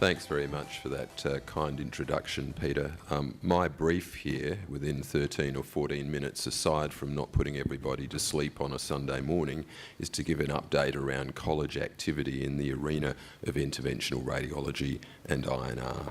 Thanks very much for that kind introduction, Peter. My brief here, within 13 or 14 minutes, aside from not putting everybody to sleep on a Sunday morning, is to give an update around college activity in the arena of interventional radiology and INR.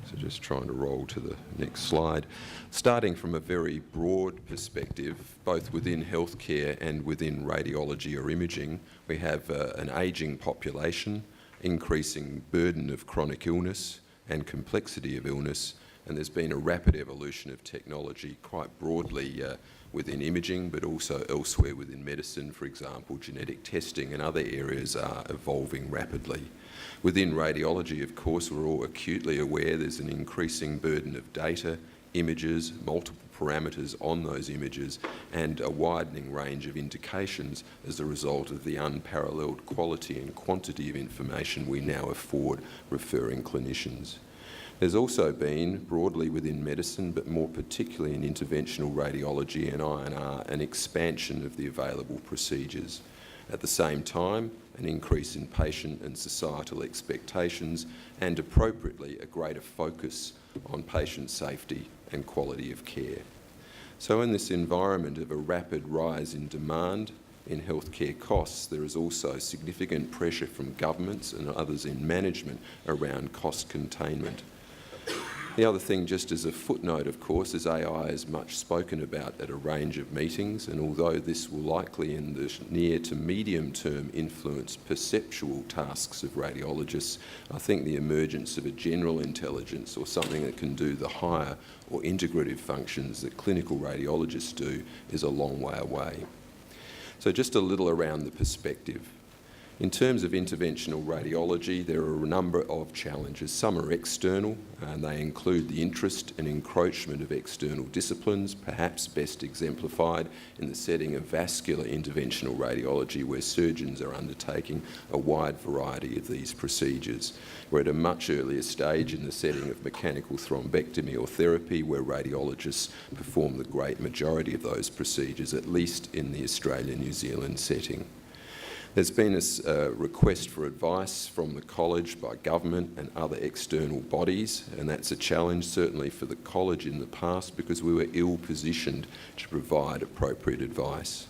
So just trying to roll to the next slide. Starting from a very broad perspective, both within healthcare and within radiology or imaging, we have an ageing population, increasing burden of chronic illness and complexity of illness, and there's been a rapid evolution of technology quite broadly within imaging, but also elsewhere within medicine. For example, genetic testing and other areas are evolving rapidly. Within radiology, of course, we're all acutely aware there's an increasing burden of data, images, multiple parameters on those images, and a widening range of indications as a result of the unparalleled quality and quantity of information we now afford referring clinicians. There's also been, broadly within medicine, but more particularly in interventional radiology and INR, an expansion of the available procedures. At the same time, an increase in patient and societal expectations, and appropriately a greater focus on patient safety and quality of care. So in this environment of a rapid rise in demand in healthcare costs, there is also significant pressure from governments and others in management around cost containment. The other thing, just as a footnote, of course, is AI is much spoken about at a range of meetings, and although this will likely in the near to medium term influence perceptual tasks of radiologists, I think the emergence of a general intelligence or something that can do the higher or integrative functions that clinical radiologists do is a long way away. So just a little around the perspective. In terms of interventional radiology, there are a number of challenges. Some are external, and they include the interest and encroachment of external disciplines, perhaps best exemplified in the setting of vascular interventional radiology, where surgeons are undertaking a wide variety of these procedures. We're at a much earlier stage in the setting of mechanical thrombectomy or therapy, where radiologists perform the great majority of those procedures, at least in the Australia-New Zealand setting. There's been a request for advice from the college by government and other external bodies, and that's a challenge certainly for the college in the past because we were ill-positioned to provide appropriate advice.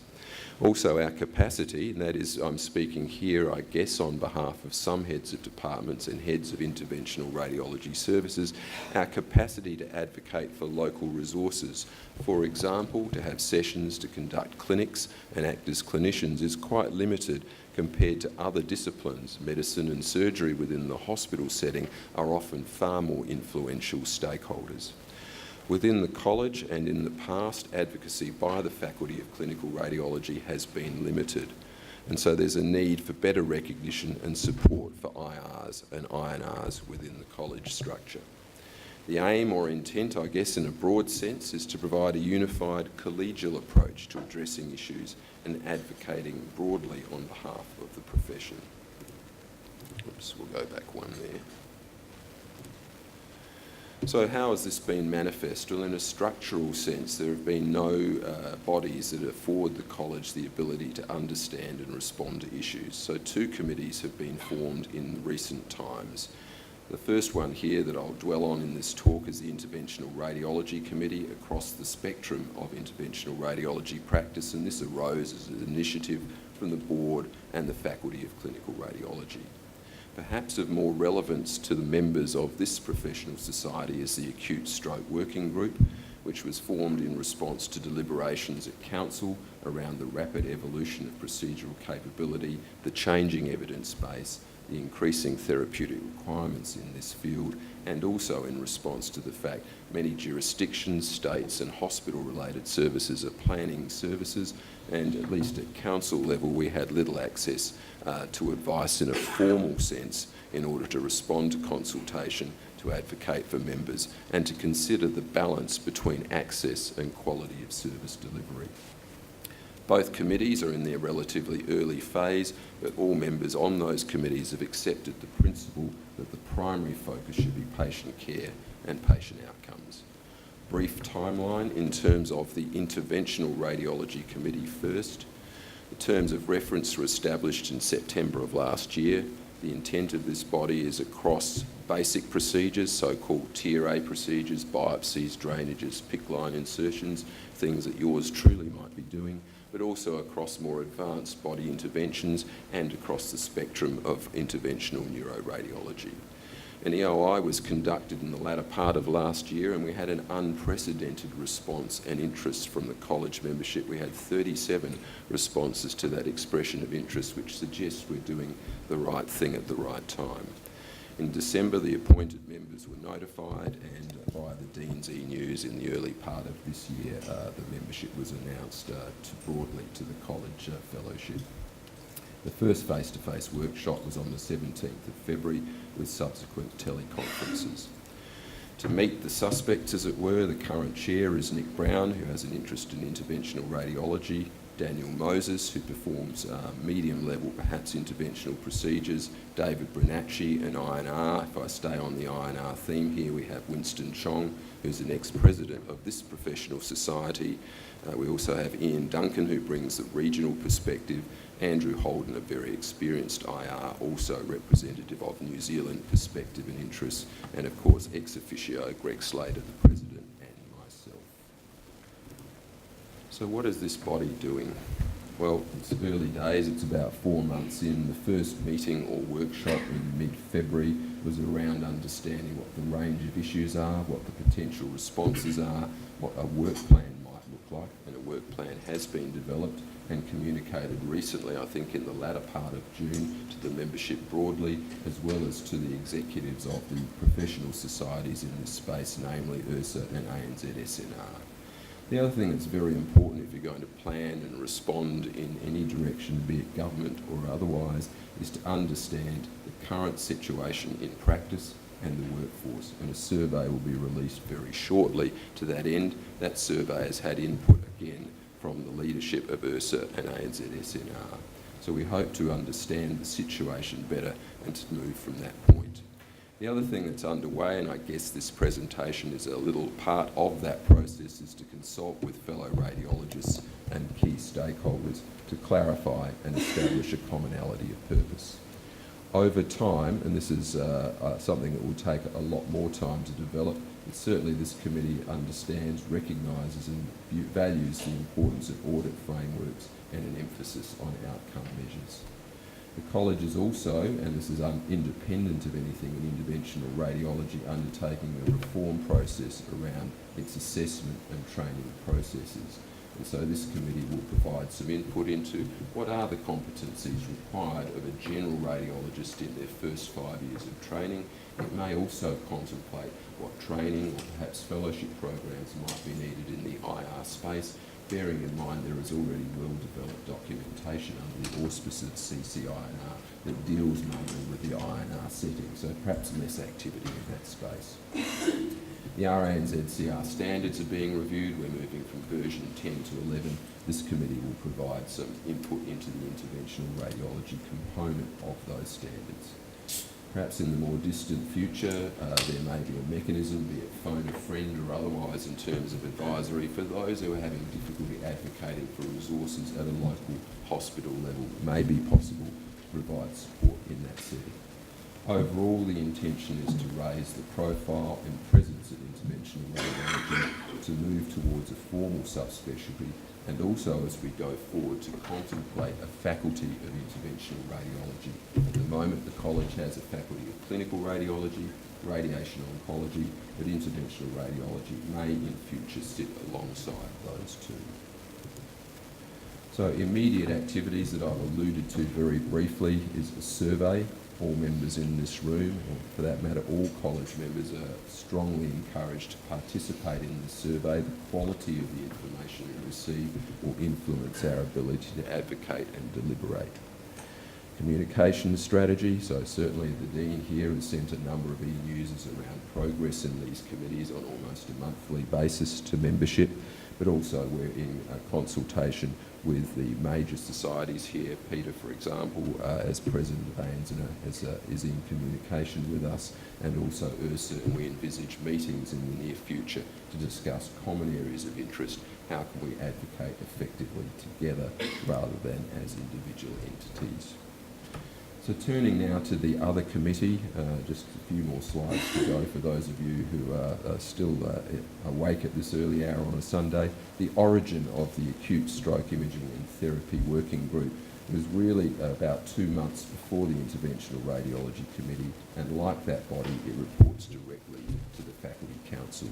Also our capacity, and that is, I'm speaking here, I guess, on behalf of some heads of departments and heads of interventional radiology services, our capacity to advocate for local resources. For example, to have sessions to conduct clinics and act as clinicians is quite limited compared to other disciplines. Medicine and surgery within the hospital setting are often far more influential stakeholders. Within the college and in the past, advocacy by the Faculty of Clinical Radiology has been limited, and so there's a need for better recognition and support for IRs and INRs within the college structure. The aim or intent, I guess, in a broad sense, is to provide a unified collegial approach to addressing issues and advocating broadly on behalf of the profession. Oops, we'll go back one there. So how has this been manifest? Well, in a structural sense, there have been no bodies that afford the college the ability to understand and respond to issues. So 2 committees have been formed in recent times. The first one here that I'll dwell on in this talk is the Interventional Radiology Committee across the spectrum of interventional radiology practice, and this arose as an initiative from the board and the Faculty of Clinical Radiology. Perhaps of more relevance to the members of this professional society is the Acute Stroke Working Group, which was formed in response to deliberations at Council around the rapid evolution of procedural capability, the changing evidence base, the increasing therapeutic requirements in this field, and also in response to the fact many jurisdictions, states and hospital-related services are planning services, and at least at council level we had little access to advice in a formal sense in order to respond to consultation, to advocate for members, and to consider the balance between access and quality of service delivery. Both committees are in their relatively early phase, but all members on those committees have accepted the principle that the primary focus should be patient care and patient outcomes. Brief timeline in terms of the Interventional Radiology Committee first. The terms of reference were established in September of last year. The The intent of this body is across basic procedures, so-called Tier A procedures, biopsies, drainages, PICC line insertions, things that yours truly might be doing, but also across more advanced body interventions and across the spectrum of interventional neuroradiology. An EOI was conducted in the latter part of last year, and we had an unprecedented response and interest from the college membership. We had 37 responses to that expression of interest, which suggests we're doing the right thing at the right time. In December, the appointed members were notified, and via the Dean's e-News in the early part of this year, the membership was announced broadly to the college fellowship. The first face-to-face workshop was on the 17th of February, with subsequent teleconferences. To meet the suspects, as it were, the current chair is Nick Brown, who has an interest in interventional radiology, Daniel Moses, who performs medium-level, perhaps interventional procedures, David Brenacci, and INR. If I stay on the INR theme here, we have Winston Chong, who's an ex-president of this professional society. We also have Ian Duncan, who brings the regional perspective, Andrew Holden, a very experienced IR, also representative of New Zealand perspective and interests, and of course ex officio Greg Slater, the president, and myself. So what is this body doing? Well, it's early days, it's about 4 months in. The first meeting or workshop in mid-February was around understanding what the range of issues are, what the potential responses are, what a work plan might look like, and a work plan has been developed and communicated recently, I think in the latter part of June, to the membership broadly, as well as to the executives of the professional societies in this space, namely URSA and ANZSNR. The other thing that's very important if you're going to plan and respond in any direction, be it government or otherwise, is to understand the current situation in practice and the workforce. And a survey will be released very shortly to that end. That survey has had input again from the leadership of URSA and ANZSNR. So we hope to understand the situation better and to move from that point. The other thing that's underway, and I guess this presentation is a little part of that process, is to consult with fellow radiologists and key stakeholders to clarify and establish a commonality of purpose. Over time, and this is something that will take a lot more time to develop, but certainly this committee understands, recognises and values the importance of audit frameworks and an emphasis on outcome measures. The college is also, and this is independent of anything in interventional radiology, undertaking a reform process around its assessment and training processes. And so this committee will provide some input into what are the competencies required of a general radiologist in their first 5 years of training. It may also contemplate what training or perhaps fellowship programs might be needed in the IR space, bearing in mind there is already well-developed documentation under the auspices of CCINR that deals mainly with the INR setting, so perhaps less activity in that space. The RANZCR standards are being reviewed. We're moving from version 10 to 11. This committee will provide some input into the interventional radiology component of those standards. Perhaps in the more distant future, there may be a mechanism, be it phone a friend or otherwise, in terms of advisory for those who are having difficulty advocating for resources at a local hospital level. It may be possible to provide support in that setting. Overall, the intention is to raise the profile and presence of interventional radiology, to move towards a formal subspecialty, and also as we go forward to contemplate a faculty of interventional radiology. At the moment, the college has a faculty of clinical radiology, radiation oncology, but interventional radiology may in future sit alongside those two. So immediate activities that I've alluded to very briefly is a survey. All members in this room, or for that matter all college members, are strongly encouraged to participate in the survey. The quality of the information we receive will influence our ability to advocate and deliberate. Communication strategy, so certainly the Dean here has sent a number of e-newses around progress in these committees on almost a monthly basis to membership, but also we're in consultation with the major societies here. Peter, for example, as president of ANZSNR, is in communication with us, and also URSA, and we envisage meetings in the near future to discuss common areas of interest. How can we advocate effectively together rather than as individual entities? So turning now to the other committee, just a few more slides to go for those of you who are still awake at this early hour on a Sunday. The origin of the Acute Stroke Imaging and Therapy Working Group was really about 2 months before the Interventional Radiology Committee, and like that body, it reports directly to the Faculty Council.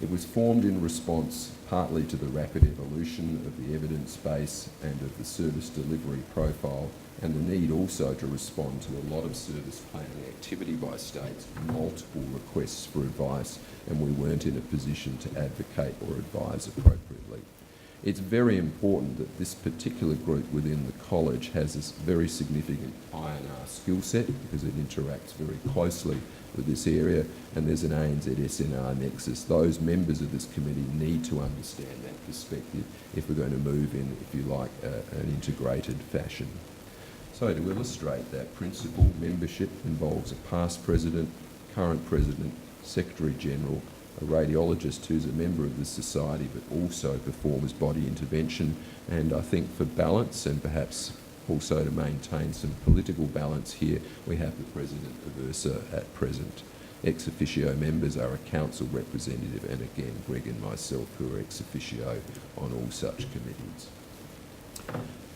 It was formed in response partly to the rapid evolution of the evidence base and of the service delivery profile, and the need also to respond to a lot of service planning activity by states, multiple requests for advice, and we weren't in a position to advocate or advise appropriately. It's very important that this particular group within the college has a very significant I&R skill set because it interacts very closely with this area, and there's an ANZSNR nexus. Those members of this committee need to understand that perspective if we're going to move in, if you like, an integrated fashion. So to illustrate that principle, membership involves a past president, current president, secretary general, a radiologist who's a member of the society but also performs body intervention, and I think for balance and perhaps also to maintain some political balance here, we have the president of URSA at present. Ex officio members are a council representative, and again Greg and myself who are ex officio on all such committees.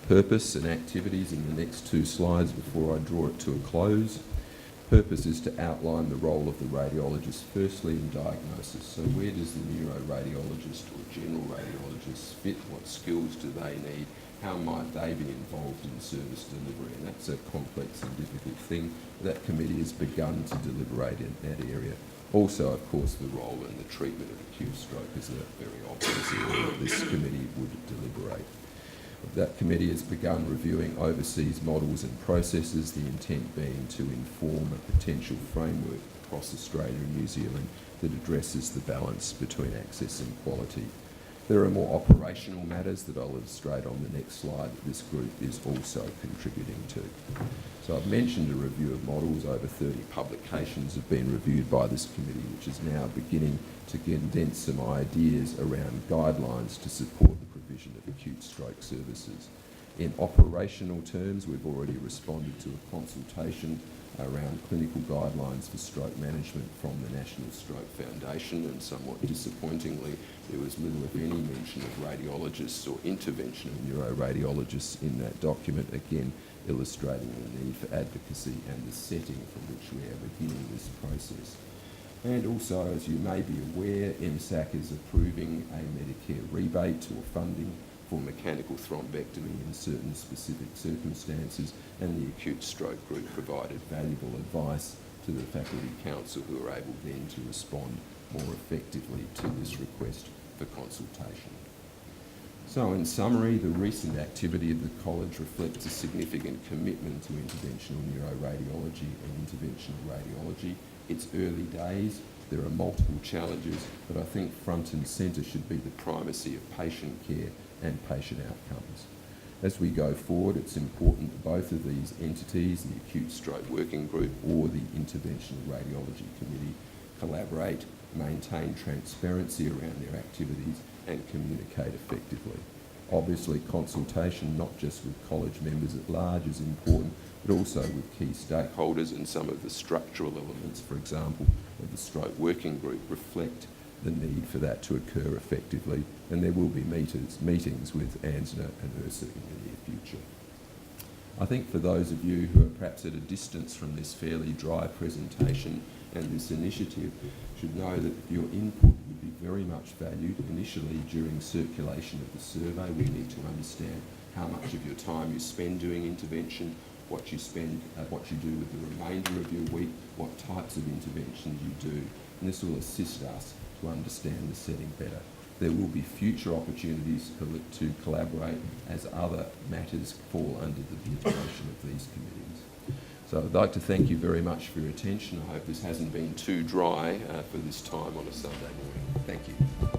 Purpose and activities in the next 2 slides before I draw it to a close. Purpose is to outline the role of the radiologist firstly in diagnosis. So where does the neuroradiologist or general radiologist fit? What skills do they need? How might they be involved in service delivery? And that's a complex and difficult thing. That committee has begun to deliberate in that area. Also, of course, the role in the treatment of acute stroke is a very obvious area that this committee would deliberate. That committee has begun reviewing overseas models and processes, the intent being to inform a potential framework across Australia and New Zealand that addresses the balance between access and quality. There are more operational matters that I'll illustrate on the next slide that this group is also contributing to. So I've mentioned a review of models. Over 30 publications have been reviewed by this committee, which is now beginning to condense some ideas around guidelines to support the provision of acute stroke services. In operational terms, we've already responded to a consultation around clinical guidelines for stroke management from the National Stroke Foundation, and somewhat disappointingly, there was little, if any, mention of radiologists or interventional neuroradiologists in that document, again illustrating the need for advocacy and the setting from which we are beginning this process. And also, as you may be aware, MSAC is approving a Medicare rebate or funding for mechanical thrombectomy in certain specific circumstances, and the Acute Stroke Group provided valuable advice to the Faculty Council, who are able then to respond more effectively to this request for consultation. So in summary, the recent activity of the college reflects a significant commitment to interventional neuroradiology and interventional radiology. It's early days, there are multiple challenges, but I think front and centre should be the primacy of patient care and patient outcomes. As we go forward, it's important that both of these entities, the Acute Stroke Working Group or the Interventional Radiology Committee, collaborate, maintain transparency around their activities and communicate effectively. Obviously, consultation, not just with college members at large, is important, but also with key stakeholders, and some of the structural elements, for example, of the Stroke Working Group reflect the need for that to occur effectively, and there will be meetings with ANZSNR and URSA in the near future. I think for those of you who are perhaps at a distance from this fairly dry presentation and this initiative should know that your input would be very much valued. Initially, during circulation of the survey, we need to understand how much of your time you spend doing intervention, what you do with the remainder of your week, what types of interventions you do, and this will assist us to understand the setting better. There will be future opportunities to collaborate as other matters fall under the integration of these committees. So I'd like to thank you very much for your attention. I hope this hasn't been too dry for this time on a Sunday morning. Thank you.